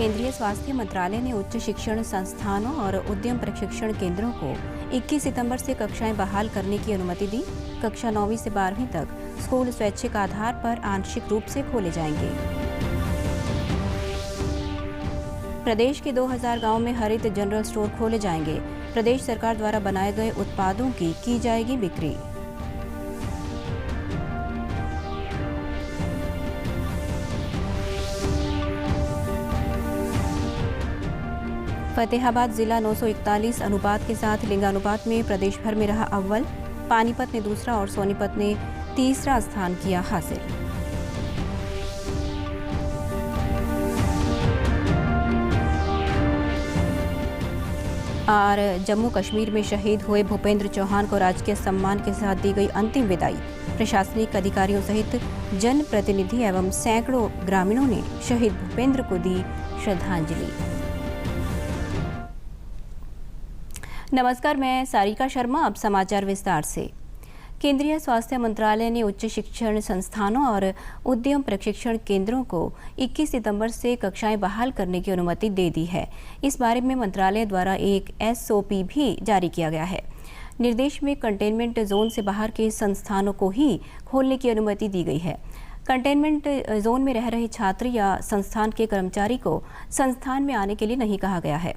केंद्रीय स्वास्थ्य मंत्रालय ने उच्च शिक्षण संस्थानों और उद्यम प्रशिक्षण केंद्रों को 21 सितंबर से कक्षाएं बहाल करने की अनुमति दी। कक्षा 9वीं से 12वीं तक स्कूल स्वैच्छिक आधार पर आंशिक रूप से खोले जाएंगे। प्रदेश के 2000 गांवों में हरित जनरल स्टोर खोले जाएंगे। प्रदेश सरकार द्वारा बनाए गए उत्पादों की जाएगी बिक्री। फतेहाबाद जिला 941 अनुपात के साथ लिंगानुपात में प्रदेश भर में रहा अव्वल। पानीपत ने दूसरा और सोनीपत ने तीसरा स्थान किया हासिल। और जम्मू कश्मीर में शहीद हुए भूपेंद्र चौहान को राजकीय सम्मान के साथ दी गई अंतिम विदाई। प्रशासनिक अधिकारियों सहित जनप्रतिनिधि एवं सैकड़ों ग्रामीणों ने शहीद भूपेंद्र को दी श्रद्धांजलि। नमस्कार, मैं सारिका शर्मा। अब समाचार विस्तार से। केंद्रीय स्वास्थ्य मंत्रालय ने उच्च शिक्षण संस्थानों और उद्यम प्रशिक्षण केंद्रों को 21 सितंबर से कक्षाएं बहाल करने की अनुमति दे दी है। इस बारे में मंत्रालय द्वारा एक SOP भी जारी किया गया है। निर्देश में कंटेनमेंट जोन से बाहर के संस्थानों को ही खोलने की अनुमति दी गई है। कंटेनमेंट जोन में रह रहे छात्र या संस्थान के कर्मचारी को संस्थान में आने के लिए नहीं कहा गया है।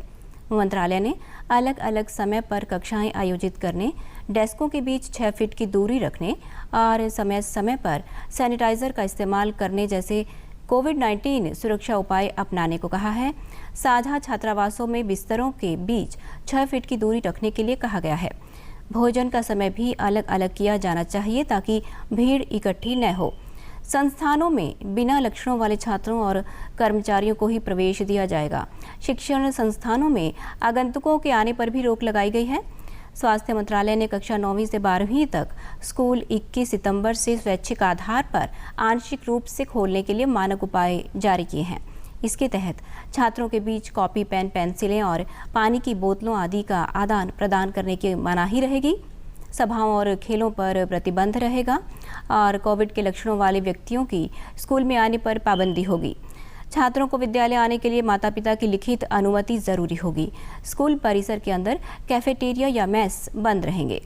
मंत्रालय ने अलग अलग समय पर कक्षाएं आयोजित करने, डेस्कों के बीच 6 फीट की दूरी रखने और समय समय पर सैनिटाइजर का इस्तेमाल करने जैसे कोविड-19 सुरक्षा उपाय अपनाने को कहा है। साझा छात्रावासों में बिस्तरों के बीच 6 फीट की दूरी रखने के लिए कहा गया है। भोजन का समय भी अलग अलग किया जाना चाहिए ताकि भीड़ इकट्ठी न हो। संस्थानों में बिना लक्षणों वाले छात्रों और कर्मचारियों को ही प्रवेश दिया जाएगा। शिक्षण संस्थानों में आगंतुकों के आने पर भी रोक लगाई गई है। स्वास्थ्य मंत्रालय ने कक्षा 9वीं से 12वीं तक स्कूल 21 सितंबर से स्वैच्छिक आधार पर आंशिक रूप से खोलने के लिए मानक उपाय जारी किए हैं। इसके तहत छात्रों के बीच कॉपी, पेन, पेंसिलें और पानी की बोतलों आदि का आदान प्रदान करने की मनाही रहेगी। सभाओं और खेलों पर प्रतिबंध रहेगा और कोविड के लक्षणों वाले व्यक्तियों की स्कूल में आने पर पाबंदी होगी। छात्रों को विद्यालय आने के लिए माता-पिता की लिखित अनुमति जरूरी होगी। स्कूल परिसर के अंदर कैफेटेरिया या मेस बंद रहेंगे।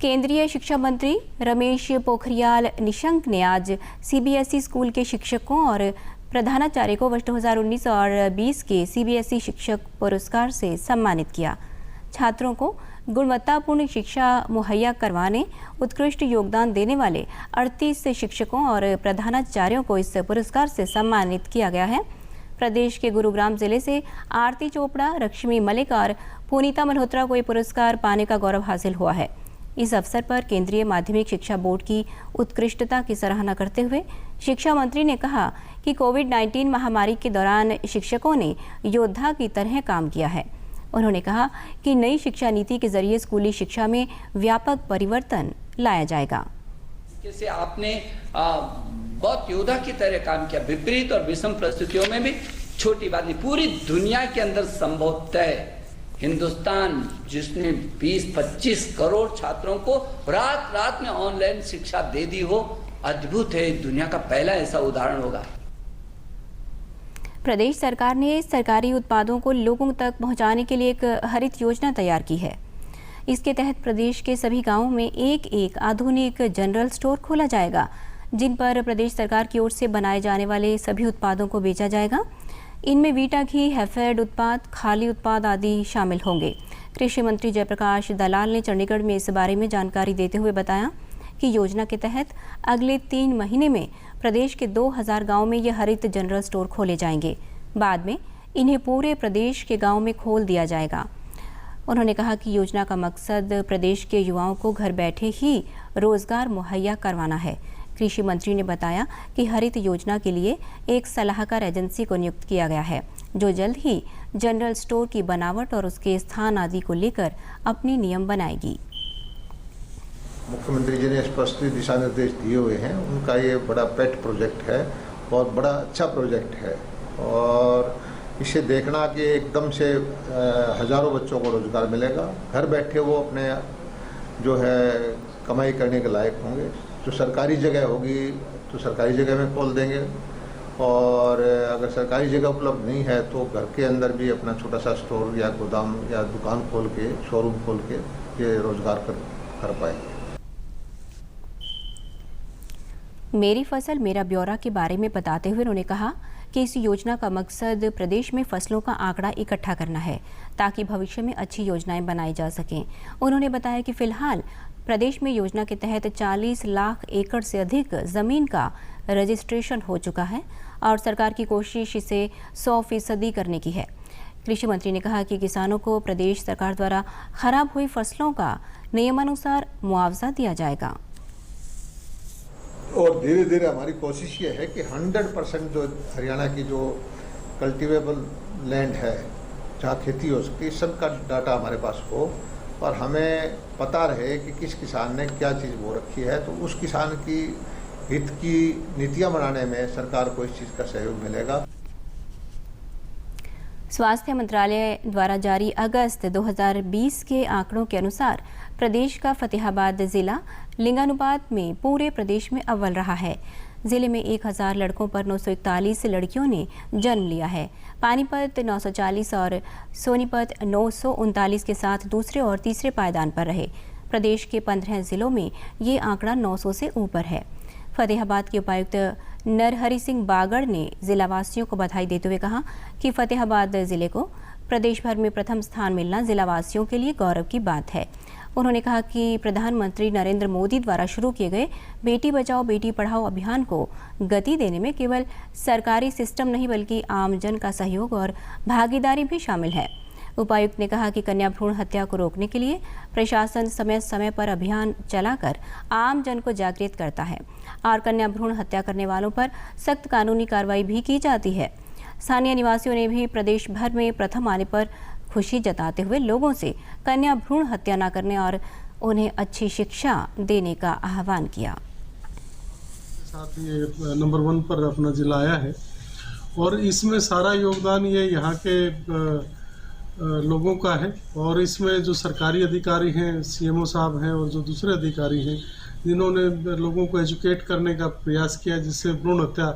केंद्रीय शिक्षा मंत्री रमेश पोखरियाल निशंक ने आज CBSE स्कूल के शिक्षकों और प्रधानाचार्य को वर्ष 2019 और 20 के CBSE शिक्षक पुरस्कार से सम्मानित किया। छात्रों को गुणवत्तापूर्ण शिक्षा मुहैया करवाने उत्कृष्ट योगदान देने वाले 38 शिक्षकों और प्रधानाचार्यों को इस पुरस्कार से सम्मानित किया गया है। प्रदेश के गुरुग्राम जिले से आरती चोपड़ा, लक्ष्मी मलिक और पुनीता मल्होत्रा को ये पुरस्कार पाने का गौरव हासिल हुआ है। इस अवसर पर केंद्रीय माध्यमिक शिक्षा बोर्ड की उत्कृष्टता की सराहना करते हुए शिक्षा मंत्री ने कहा कि कोविड-19 महामारी के दौरान शिक्षकों ने योद्धा की तरह काम किया है। उन्होंने कहा कि नई शिक्षा नीति के जरिए स्कूली शिक्षा में व्यापक परिवर्तन लाया जाएगा। जैसे आपने बहुत योद्धा की तरह काम किया, विपरीत और विषम परिस्थितियों में भी छोटी बात नहीं। पूरी दुनिया के अंदर संभवतः हिंदुस्तान जिसने 20-25 करोड़ छात्रों को रात रात में ऑनलाइन शिक्षा दे दी हो, अद्भुत है। दुनिया का पहला ऐसा उदाहरण होगा। प्रदेश सरकार ने सरकारी उत्पादों को लोगों तक पहुंचाने के लिए एक हरित योजना तैयार की है। इसके तहत प्रदेश के सभी गांवों में एक आधुनिक जनरल स्टोर खोला जाएगा, जिन पर प्रदेश सरकार की ओर से बनाए जाने वाले सभी उत्पादों को बेचा जाएगा। इनमें वीटा घी, हैफेड उत्पाद, खाली उत्पाद आदि शामिल होंगे। कृषि मंत्री जयप्रकाश दलाल ने चंडीगढ़ में इस बारे में जानकारी देते हुए बताया कि योजना के तहत अगले 3 महीने में प्रदेश के 2000 गांव में ये हरित जनरल स्टोर खोले जाएंगे। बाद में इन्हें पूरे प्रदेश के गांव में खोल दिया जाएगा। उन्होंने कहा कि योजना का मकसद प्रदेश के युवाओं को घर बैठे ही रोजगार मुहैया करवाना है। कृषि मंत्री ने बताया कि हरित योजना के लिए एक सलाहकार एजेंसी को नियुक्त किया गया है, जो जल्द ही जनरल स्टोर की बनावट और उसके स्थान आदि को लेकर अपने नियम बनाएगी। मुख्यमंत्री जी ने स्पष्ट दिशा निर्देश दिए हुए हैं। उनका ये बड़ा पेट प्रोजेक्ट है, बहुत बड़ा अच्छा प्रोजेक्ट है और इसे देखना कि एकदम से हजारों बच्चों को रोजगार मिलेगा। घर बैठे वो अपने जो है कमाई करने के लायक होंगे। जो सरकारी जगह होगी तो सरकारी जगह में खोल देंगे और अगर सरकारी जगह उपलब्ध नहीं है तो घर के अंदर भी अपना छोटा सा स्टोर या गोदाम या दुकान खोल के, शोरूम खोल के ये रोजगार कर पाएंगे। मेरी फसल मेरा ब्यौरा के बारे में बताते हुए उन्होंने कहा कि इस योजना का मकसद प्रदेश में फसलों का आंकड़ा इकट्ठा करना है ताकि भविष्य में अच्छी योजनाएं बनाई जा सकें। उन्होंने बताया कि फिलहाल प्रदेश में योजना के तहत 40 लाख एकड़ से अधिक जमीन का रजिस्ट्रेशन हो चुका है और सरकार की कोशिश इसे 100% करने की है। कृषि मंत्री ने कहा कि किसानों को प्रदेश सरकार द्वारा खराब हुई फसलों का नियमानुसार मुआवजा दिया जाएगा। और धीरे धीरे हमारी कोशिश ये है कि 100% जो हरियाणा की जो कल्टीवेबल लैंड है, जहाँ खेती हो सकती, सबका डाटा हमारे पास हो और हमें पता रहे कि किस किसान ने क्या चीज़ बो रखी है, तो उस किसान की हित की नीतियाँ बनाने में सरकार को इस चीज़ का सहयोग मिलेगा। स्वास्थ्य मंत्रालय द्वारा जारी अगस्त 2020 के आंकड़ों के अनुसार प्रदेश का फतेहाबाद जिला लिंगानुपात में पूरे प्रदेश में अव्वल रहा है। जिले में 1000 लड़कों पर 941 लड़कियों ने जन्म लिया है। पानीपत 940 और सोनीपत 939 के साथ दूसरे और तीसरे पायदान पर रहे। प्रदेश के 15 जिलों में ये आंकड़ा 900 से ऊपर है। फतेहाबाद के उपायुक्त नरहरि सिंह बागड़ ने जिलावासियों को बधाई देते हुए कहा कि फतेहाबाद जिले को प्रदेश भर में प्रथम स्थान मिलना जिलावासियों के लिए गौरव की बात है। उन्होंने कहा कि प्रधानमंत्री नरेंद्र मोदी द्वारा शुरू किए गए बेटी बचाओ बेटी पढ़ाओ अभियान को गति देने में केवल सरकारी सिस्टम नहीं बल्कि आमजन का सहयोग और भागीदारी भी शामिल है। उपायुक्त ने कहा कि कन्या भ्रूण हत्या को रोकने के लिए प्रशासन समय समय पर अभियान चलाकर आम जन को जागृत करता है और कन्या भ्रूण हत्या करने वालों पर सख्त कानूनी कार्रवाई भी की जाती है। स्थानीय निवासियों ने भी प्रदेश भर में प्रथम आने पर खुशी जताते हुए लोगों से कन्या भ्रूण हत्या न करने और उन्हें अच्छी शिक्षा देने का आह्वान किया। साथ ये नंबर 1 पर अपना जिला आया है और इसमें सारा योगदान ये यहाँ के लोगों का है और इसमें जो सरकारी अधिकारी हैं, सीएमओ साहब हैं और जो दूसरे अधिकारी हैं, जिन्होंने लोगों को एजुकेट करने का प्रयास किया, जिससे भ्रूण हत्या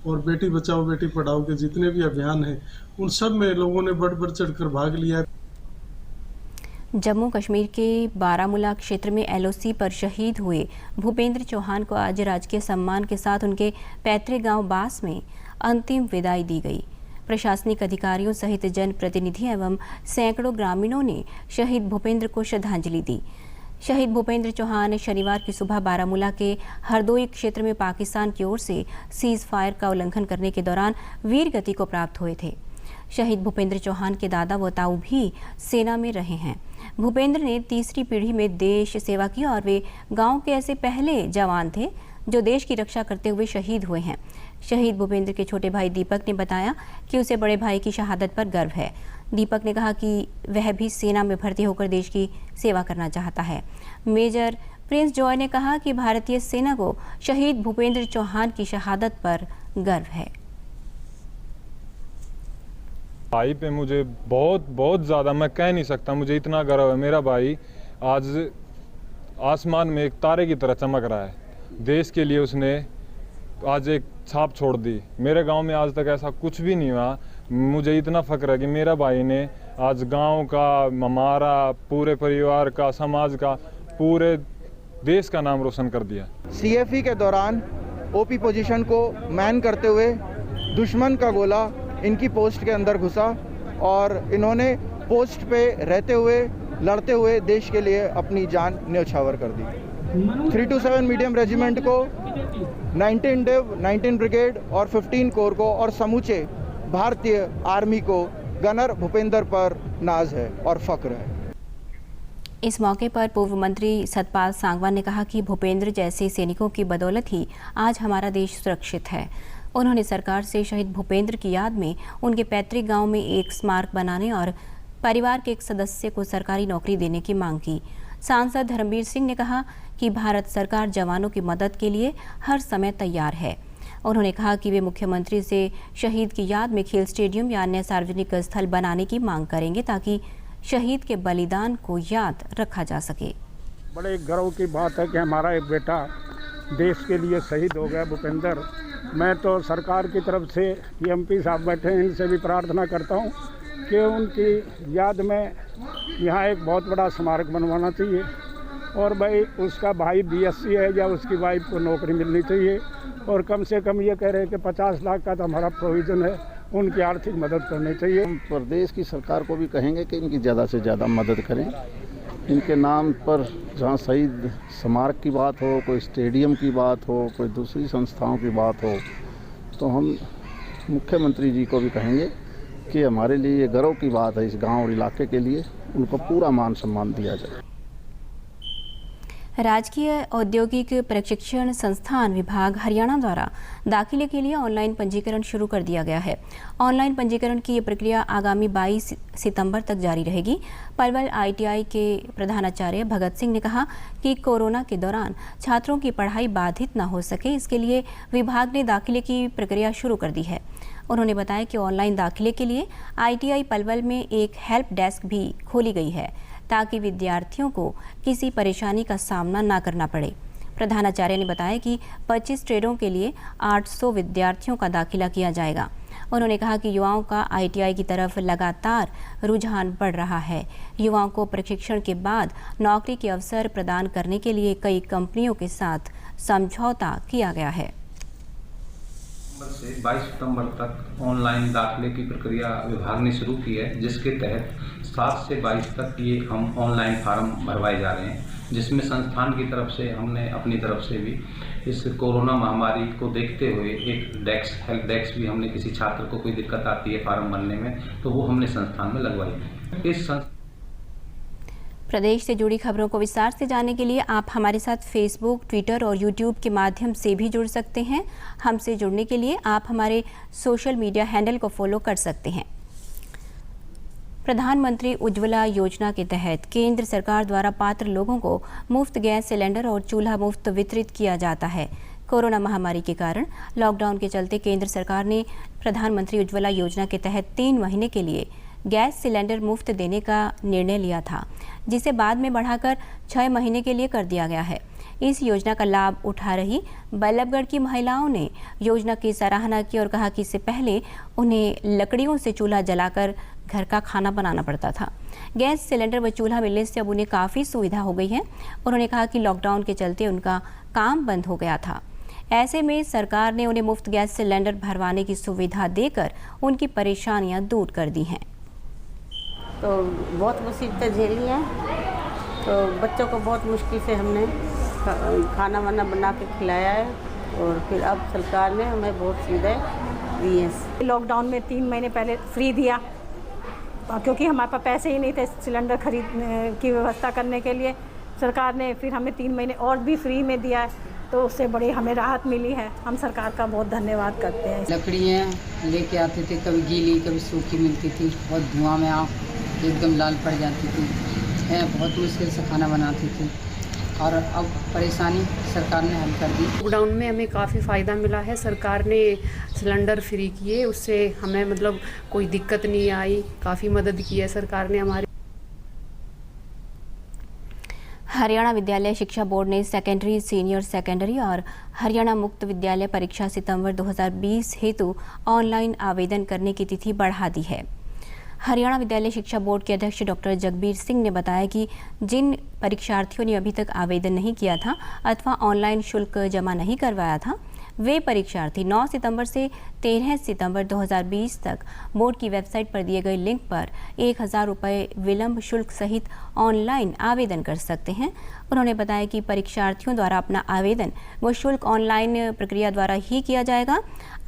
और बेटी बचाओ बेटी पढ़ाओ के जितने भी अभियान हैं उन सब में लोगों ने बढ़ चढ़कर भाग लिया है। जम्मू कश्मीर के बारामूला क्षेत्र में एलओसी पर शहीद हुए भूपेंद्र चौहान को आज राजकीय सम्मान के साथ उनके पैतृक गांव बास में अंतिम विदाई दी गई। प्रशासनिक अधिकारियों सहित जनप्रतिनिधि एवं सैकड़ों ग्रामीणों ने शहीद भूपेंद्र को श्रद्धांजलि दी। शहीद भूपेंद्र चौहान शनिवार की सुबह बारामूला के हरदोई क्षेत्र में पाकिस्तान की ओर से सीज फायर का उल्लंघन करने के दौरान वीर गति को प्राप्त हुए थे। शहीद भूपेंद्र चौहान के दादा व ताऊ भी सेना में रहे हैं। भूपेंद्र ने तीसरी पीढ़ी में देश सेवा की और वे गांव के ऐसे पहले जवान थे जो देश की रक्षा करते हुए शहीद हुए हैं। शहीद भूपेंद्र के छोटे भाई दीपक ने बताया कि उसे बड़े भाई की शहादत पर गर्व है। दीपक ने कहा कि वह भी सेना में भर्ती होकर देश की सेवा करना चाहता है। मेजर प्रिंस जॉय ने कहा कि भारतीय सेना को शहीद भूपेंद्र चौहान की शहादत पर गर्व है। भाई पे मुझे बहुत ज़्यादा, मैं कह नहीं सकता, मुझे इतना गर्व है। मेरा भाई आज आसमान में एक तारे की तरह चमक रहा है। देश के लिए उसने आज एक छाप छोड़ दी। मेरे गांव में आज तक ऐसा कुछ भी नहीं हुआ। मुझे इतना फक्र है कि मेरा भाई ने आज गांव का, हमारा पूरे परिवार का, समाज का, पूरे देश का नाम रोशन कर दिया। सीएफई के दौरान ओपी पोजीशन को मैन करते हुए दुश्मन का गोला इनकी पोस्ट के अंदर घुसा और इन्होंने पोस्ट पे रहते हुए, लड़ते हुए देश के लिए अपनी जान न्यौछावर कर दी। 327 मीडियम रेजिमेंट को, 19 डिव, 19 ब्रिगेड और 15 कोर को और समूचे भारतीय आर्मी को गनर भूपेंद्र पर नाज है और फक्र है। इस मौके पर पूर्व मंत्री सतपाल सांगवान ने कहा कि भूपेंद्र जैसे सैनिकों की बदौलत ही आज हमारा देश सुरक्षित है। उन्होंने सरकार से शहीद भूपेंद्र की याद में उनके पैतृक गांव में एक स्मारक बनाने और परिवार के एक सदस्य को सरकारी नौकरी देने की मांग की। सांसद धर्मवीर सिंह ने कहा कि भारत सरकार जवानों की मदद के लिए हर समय तैयार है। उन्होंने कहा कि वे मुख्यमंत्री से शहीद की याद में खेल स्टेडियम या अन्य सार्वजनिक स्थल बनाने की मांग करेंगे ताकि शहीद के बलिदान को याद रखा जा सके। बड़े गर्व की बात है कि हमारा एक बेटा देश के लिए शहीद हो गया। भूपेंद्र मैं तो सरकार की तरफ से एमपी साहब बैठे हैं, इनसे भी प्रार्थना करता हूँ कि उनकी याद में यहाँ एक बहुत बड़ा स्मारक बनवाना चाहिए और भाई उसका भाई बीएससी है या उसकी वाइफ को नौकरी मिलनी चाहिए और कम से कम ये कह रहे हैं कि 50 लाख का तो हमारा प्रोविज़न है, उनकी आर्थिक मदद करनी चाहिए। हम प्रदेश की सरकार को भी कहेंगे कि इनकी ज़्यादा से ज़्यादा मदद करें। इनके नाम पर जहाँ शहीद स्मारक की बात हो, कोई स्टेडियम की बात हो, कोई दूसरी संस्थाओं की बात हो, तो हम मुख्यमंत्री जी को भी कहेंगे कि हमारे लिए ये गर्व की बात है, इस गांव और इलाके के लिए उनको पूरा मान सम्मान दिया जाए। राजकीय औद्योगिक प्रशिक्षण संस्थान विभाग हरियाणा द्वारा दाखिले के लिए ऑनलाइन पंजीकरण शुरू कर दिया गया है। ऑनलाइन पंजीकरण की ये प्रक्रिया आगामी 22 सितंबर तक जारी रहेगी। पलवल आईटीआई के प्रधानाचार्य भगत सिंह ने कहा कि कोरोना के दौरान छात्रों की पढ़ाई बाधित न हो सके, इसके लिए विभाग ने दाखिले की प्रक्रिया शुरू कर दी है। उन्होंने बताया कि ऑनलाइन दाखिले के लिए आईटीआई पलवल में एक हेल्प डेस्क भी खोली गई है ताकि विद्यार्थियों को किसी परेशानी का सामना न करना पड़े। प्रधानाचार्य ने बताया कि 25 ट्रेडों के लिए 800 विद्यार्थियों का दाखिला किया जाएगा। उन्होंने कहा कि युवाओं का आईटीआई की तरफ लगातार रुझान बढ़ रहा है। युवाओं को प्रशिक्षण के बाद नौकरी के अवसर प्रदान करने के लिए कई कंपनियों के साथ समझौता किया गया है। से 22 सितंबर तक ऑनलाइन दाखिले की प्रक्रिया विभाग ने शुरू की है, जिसके तहत 7 से 22 तक ये हम ऑनलाइन फार्म भरवाए जा रहे हैं, जिसमें संस्थान की तरफ से हमने अपनी तरफ से भी इस कोरोना महामारी को देखते हुए एक हेल्प डेस्क भी हमने किसी छात्र को कोई दिक्कत आती है फार्म भरने में तो वो हमने संस्थान में लगवाई। इस प्रदेश से जुड़ी खबरों को विस्तार से जानने के लिए आप हमारे साथ फेसबुक, ट्विटर और यूट्यूब के माध्यम से भी जुड़ सकते हैं। हमसे जुड़ने के लिए आप हमारे सोशल मीडिया हैंडल को फॉलो कर सकते हैं। प्रधानमंत्री उज्ज्वला योजना के तहत केंद्र सरकार द्वारा पात्र लोगों को मुफ्त गैस सिलेंडर और चूल्हा मुफ्त वितरित किया जाता है। कोरोना महामारी के कारण लॉकडाउन के चलते केंद्र सरकार ने प्रधानमंत्री उज्ज्वला योजना के तहत 3 महीने के लिए गैस सिलेंडर मुफ्त देने का निर्णय लिया था, जिसे बाद में बढ़ाकर 6 महीने के लिए कर दिया गया है। इस योजना का लाभ उठा रही बल्लभगढ़ की महिलाओं ने योजना की सराहना की और कहा कि इससे पहले उन्हें लकड़ियों से चूल्हा जलाकर घर का खाना बनाना पड़ता था। गैस सिलेंडर व चूल्हा मिलने से अब उन्हें काफ़ी सुविधा हो गई है। उन्होंने कहा कि लॉकडाउन के चलते उनका काम बंद हो गया था। ऐसे में सरकार ने उन्हें मुफ्त गैस सिलेंडर भरवाने की सुविधा देकर उनकी परेशानियां दूर कर दी हैं। तो बहुत मुसीबतें झेली हैं, तो बच्चों को बहुत मुश्किल से हमने खाना वाना बना के खिलाया है और फिर अब सरकार ने हमें बहुत सुविधाएं दी हैं। लॉकडाउन में 3 महीने पहले फ्री दिया क्योंकि हमारे पास पैसे ही नहीं थे सिलेंडर खरीदने की व्यवस्था करने के लिए। सरकार ने फिर हमें 3 महीने और भी फ्री में दिया है, तो उससे बड़ी हमें राहत मिली है। हम सरकार का बहुत धन्यवाद करते हैं। लकड़ियाँ लेके आते थे, कभी गीली कभी सूखी मिलती थी, बहुत धुआं में आँख एकदम लाल पड़ जाती थी, बहुत मुश्किल से खाना बनाती थी और अब परेशानी सरकार ने हल कर दी। लॉकडाउन में हमें काफ़ी फ़ायदा मिला है, सरकार ने सिलेंडर फ्री किए, उससे हमें मतलब कोई दिक्कत नहीं आई, काफ़ी मदद की है सरकार ने हमारी। हरियाणा विद्यालय शिक्षा बोर्ड ने सेकेंडरी, सीनियर सेकेंडरी और हरियाणा मुक्त विद्यालय परीक्षा सितंबर 2020 हेतु ऑनलाइन आवेदन करने की तिथि बढ़ा दी है। हरियाणा विद्यालय शिक्षा बोर्ड के अध्यक्ष डॉक्टर जगबीर सिंह ने बताया कि जिन परीक्षार्थियों ने अभी तक आवेदन नहीं किया था अथवा ऑनलाइन शुल्क जमा नहीं करवाया था, वे परीक्षार्थी 9 सितंबर से 13 सितंबर 2020 तक बोर्ड की वेबसाइट पर दिए गए लिंक पर 1000 रुपये विलंब शुल्क सहित ऑनलाइन आवेदन कर सकते हैं। उन्होंने बताया कि परीक्षार्थियों द्वारा अपना आवेदन व शुल्क ऑनलाइन प्रक्रिया द्वारा ही किया जाएगा।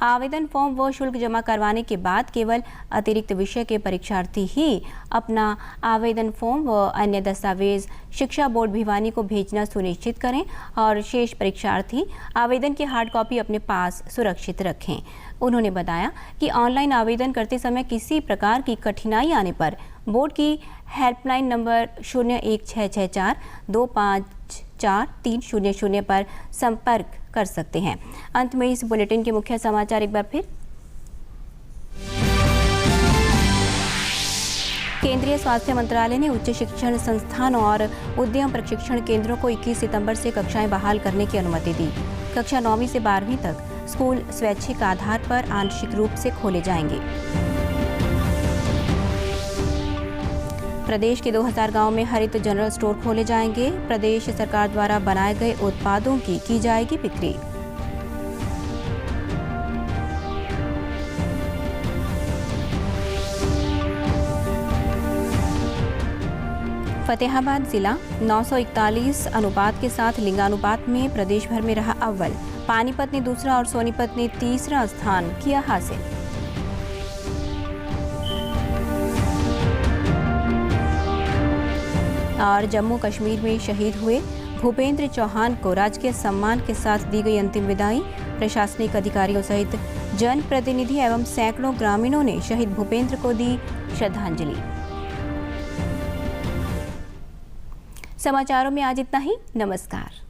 आवेदन फॉर्म व शुल्क जमा करवाने के बाद केवल अतिरिक्त विषय के परीक्षार्थी ही अपना आवेदन फॉर्म व अन्य दस्तावेज शिक्षा बोर्ड भिवानी को भेजना सुनिश्चित करें और शेष परीक्षार्थी आवेदन की हार्ड कॉपी अपने पास सुरक्षित रखें। उन्होंने बताया कि ऑनलाइन आवेदन करते समय किसी प्रकार की कठिनाई आने पर बोर्ड की हेल्पलाइन नंबर 01664 254 300 पर संपर्क कर सकते हैं। अंत में इस बुलेटिन के मुख्य समाचार एक बार फिर। केंद्रीय स्वास्थ्य मंत्रालय ने उच्च शिक्षण संस्थानों और उद्यम प्रशिक्षण केंद्रों को 21 सितंबर से कक्षाएं बहाल करने की अनुमति दी। कक्षा 9वीं से 12वीं तक स्कूल स्वैच्छिक आधार पर आंशिक रूप से खोले जाएंगे। प्रदेश के 2000 गांव में हरित जनरल स्टोर खोले जाएंगे। प्रदेश सरकार द्वारा बनाए गए उत्पादों की जाएगी बिक्री। फतेहाबाद जिला 941 अनुपात के साथ लिंगानुपात में प्रदेश भर में रहा अव्वल। पानीपत ने दूसरा और सोनीपत ने तीसरा स्थान किया हासिल। और जम्मू कश्मीर में शहीद हुए भूपेंद्र चौहान को राजकीय सम्मान के साथ दी गई अंतिम विदाई। प्रशासनिक अधिकारियों सहित जनप्रतिनिधि एवं सैकड़ों ग्रामीणों ने शहीद भूपेंद्र को दी श्रद्धांजलि। समाचारों में आज इतना ही। नमस्कार।